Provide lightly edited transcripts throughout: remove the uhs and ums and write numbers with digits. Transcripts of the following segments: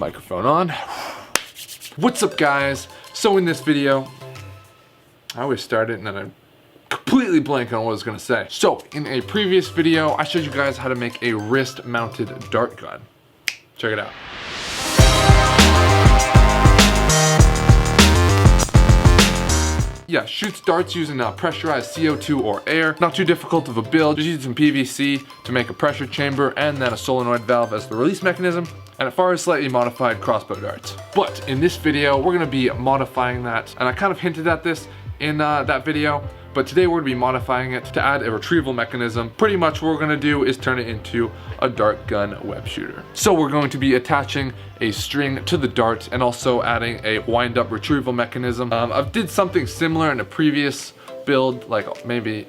Microphone on. What's up, guys? So in this video, I always start it and then I completely blank on what I was gonna say. So in a previous video, I showed you guys how to make a wrist-mounted dart gun. Check it out. Yeah, shoots darts using pressurized CO2 or air. Not too difficult of a build. Just use some PVC to make a pressure chamber and then a solenoid valve as the release mechanism. And it fires slightly modified crossbow darts. But in this video, we're gonna be modifying that. And I kind of hinted at this in that video, but today we're gonna be modifying it to add a retrieval mechanism. Pretty much what we're gonna do is turn it into a dart gun web shooter. So we're going to be attaching a string to the dart and also adding a wind-up retrieval mechanism. I did something similar in a previous build, probably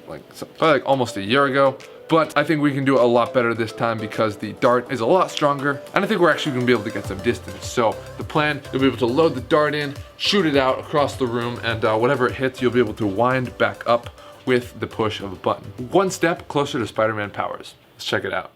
almost a year ago. But I think we can do it a lot better this time because the dart is a lot stronger. And I think we're actually gonna be able to get some distance. So the plan, you'll be able to load the dart in, shoot it out across the room, and whatever it hits, you'll be able to wind back up with the push of a button. One step closer to Spider-Man powers. Let's check it out.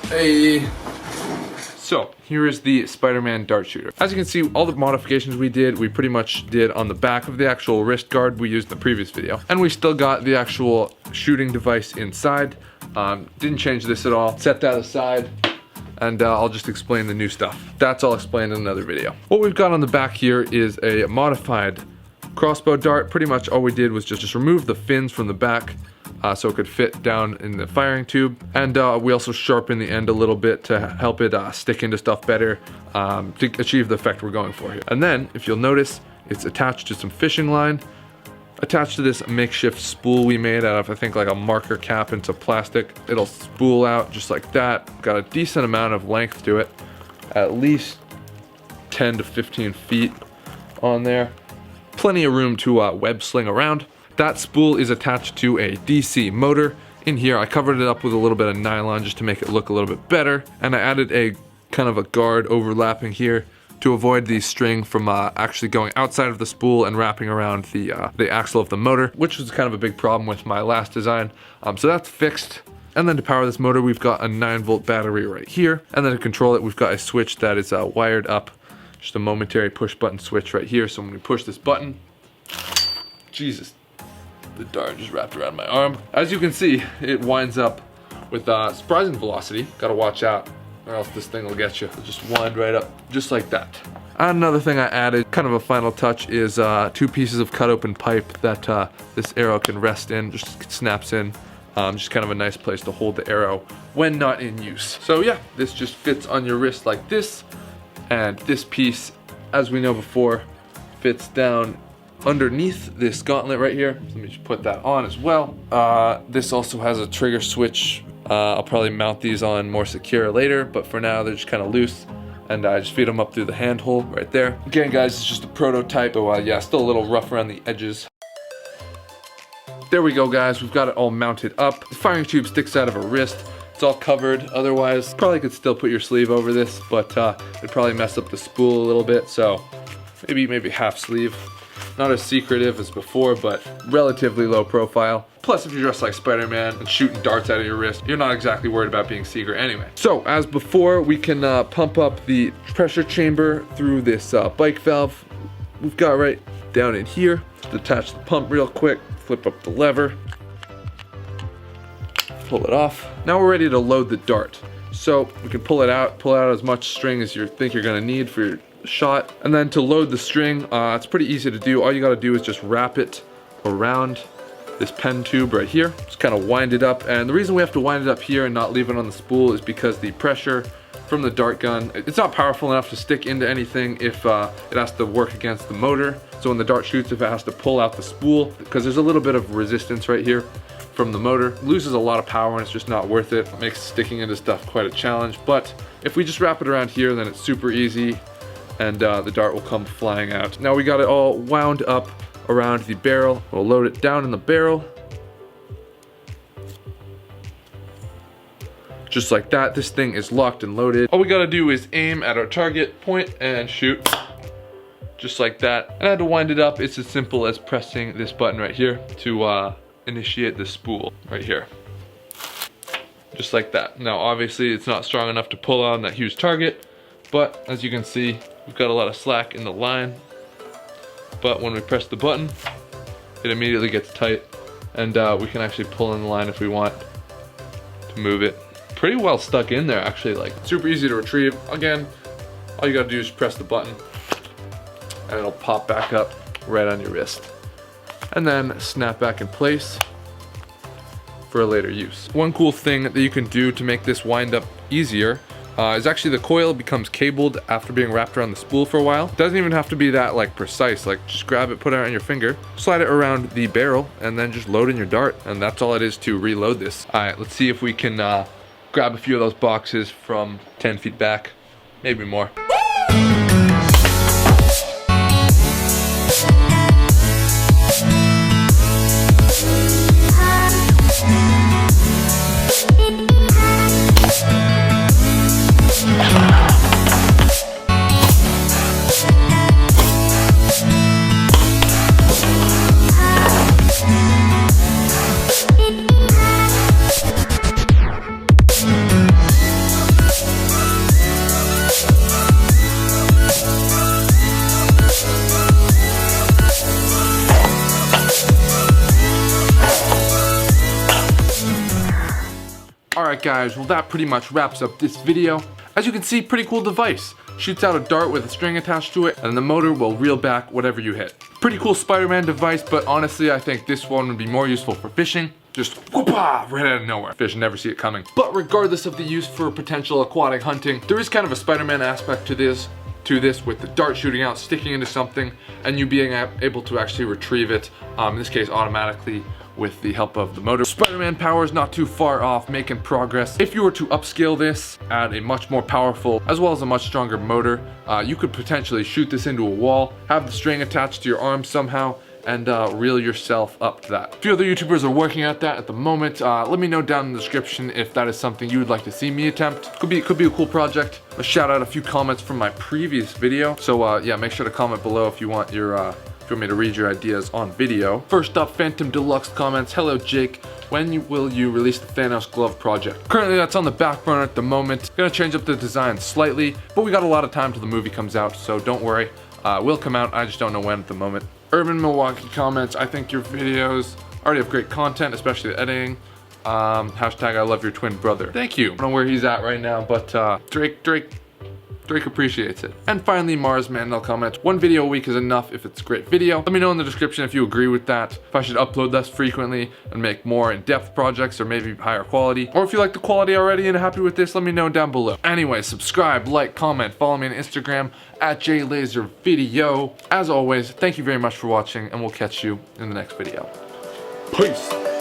Hey. So here is the Spider-Man dart shooter. As you can see, all the modifications we pretty much did on the back of the actual wrist guard we used in the previous video. And we still got the actual shooting device inside. Didn't change this at all. Set that aside and I'll just explain the new stuff. That's all explained in another video. What we've got on the back here is a modified crossbow dart. Pretty much all we did was just remove the fins from the back so it could fit down in the firing tube. And we also sharpened the end a little bit to help it stick into stuff better to achieve the effect we're going for here. And then, if you'll notice, it's attached to some fishing line, attached to this makeshift spool we made out of, I think, like a marker cap and some plastic. It'll spool out just like that. Got a decent amount of length to it, at least 10 to 15 feet on there. Plenty of room to web sling around. That spool is attached to a DC motor. In here, I covered it up with a little bit of nylon just to make it look a little bit better. And I added a kind of a guard overlapping here to avoid the string from actually going outside of the spool and wrapping around the axle of the motor, which was kind of a big problem with my last design. So that's fixed. And then to power this motor, we've got a 9-volt battery right here. And then to control it, we've got a switch that is wired up. Just a momentary push button switch right here. So when we push this button, Jesus, the dart just wrapped around my arm. As you can see, it winds up with surprising velocity. Gotta watch out, or else this thing will get you. It'll just wind right up, just like that. Another thing I added, kind of a final touch, is 2 pieces of cut open pipe that this arrow can rest in, just snaps in. Just kind of a nice place to hold the arrow when not in use. So yeah, this just fits on your wrist like this. And this piece, as we know before, fits down underneath this gauntlet right here. Let me just put that on as well. This also has a trigger switch. I'll probably mount these on more secure later, but for now they're just kind of loose. And I just feed them up through the handhole right there. Again guys, it's just a prototype, so yeah, still a little rough around the edges. There we go guys, we've got it all mounted up. The firing tube sticks out of a wrist. It's all covered. Otherwise, probably could still put your sleeve over this, but it'd probably mess up the spool a little bit. So maybe half sleeve. Not as secretive as before, but relatively low profile. Plus, if you're dressed like Spider-Man and shooting darts out of your wrist, you're not exactly worried about being secret anyway. So as before, we can pump up the pressure chamber through this bike valve we've got right down in here. Just attach the pump real quick. Flip up the lever, pull it off. Now we're ready to load the dart. So we can pull out as much string as you think you're gonna need for your shot. And then to load the string, it's pretty easy to do. All you gotta do is just wrap it around this pen tube right here. Just kind of wind it up. And the reason we have to wind it up here and not leave it on the spool is because the pressure from the dart gun, it's not powerful enough to stick into anything if it has to work against the motor. So when the dart shoots, if it has to pull out the spool, because there's a little bit of resistance right here from the motor, it loses a lot of power and it's just not worth it. It makes sticking into stuff quite a challenge. But if we just wrap it around here, then it's super easy and the dart will come flying out. Now we got it all wound up around the barrel. We'll load it down in the barrel. Just like that, this thing is locked and loaded. All we gotta do is aim at our target, point, and shoot. Just like that. And I had to wind it up. It's as simple as pressing this button right here to initiate the spool right here. Just like that. Now obviously it's not strong enough to pull on that huge target, but as you can see, we've got a lot of slack in the line. But when we press the button, it immediately gets tight, and we can actually pull in the line if we want to move it. Pretty well stuck in there actually, like super easy to retrieve. Again, all you gotta do is press the button and it'll pop back up right on your wrist. And then snap back in place for a later use. One cool thing that you can do to make this wind up easier is actually the coil becomes cabled after being wrapped around the spool for a while. It doesn't even have to be that like precise, like just grab it, put it on your finger, slide it around the barrel, and then just load in your dart. And that's all it is to reload this. All right, let's see if we can grab a few of those boxes from 10 feet back, maybe more. Alright guys, well that pretty much wraps up this video. As you can see, pretty cool device. Shoots out a dart with a string attached to it, and the motor will reel back whatever you hit. Pretty cool Spider-Man device, but honestly I think this one would be more useful for fishing. Just whoop-ah, right out of nowhere. Fish never see it coming. But regardless of the use for potential aquatic hunting, there is kind of a Spider-Man aspect to this with the dart shooting out, sticking into something, and you being able to actually retrieve it, in this case automatically, with the help of the motor. Spider-Man power is not too far off, making progress. If you were to upscale this, add a much more powerful, as well as a much stronger motor, you could potentially shoot this into a wall, have the string attached to your arm somehow, and reel yourself up to that. A few other YouTubers are working at that at the moment. Let me know down in the description if that is something you would like to see me attempt. Could be a cool project. I'll shout out a few comments from my previous video. So yeah, make sure to comment below if you want your if you want me to read your ideas on video. First up, Phantom Deluxe comments, hello Jake, when will you release the Thanos glove project? Currently that's on the back burner at the moment. Gonna change up the design slightly, but we got a lot of time till the movie comes out, so don't worry. It will come out, I just don't know when at the moment. Urban Milwaukee comments, I think your videos already have great content, especially the editing. Hashtag I love your twin brother. Thank you. I don't know where he's at right now, but Drake appreciates it. And finally, Mars Mandel comments, one video a week is enough if it's a great video. Let me know in the description if you agree with that, if I should upload less frequently and make more in-depth projects or maybe higher quality. Or if you like the quality already and happy with this, let me know down below. Anyway, subscribe, like, comment, follow me on Instagram at Jlaservideo. As always, thank you very much for watching and we'll catch you in the next video. Peace.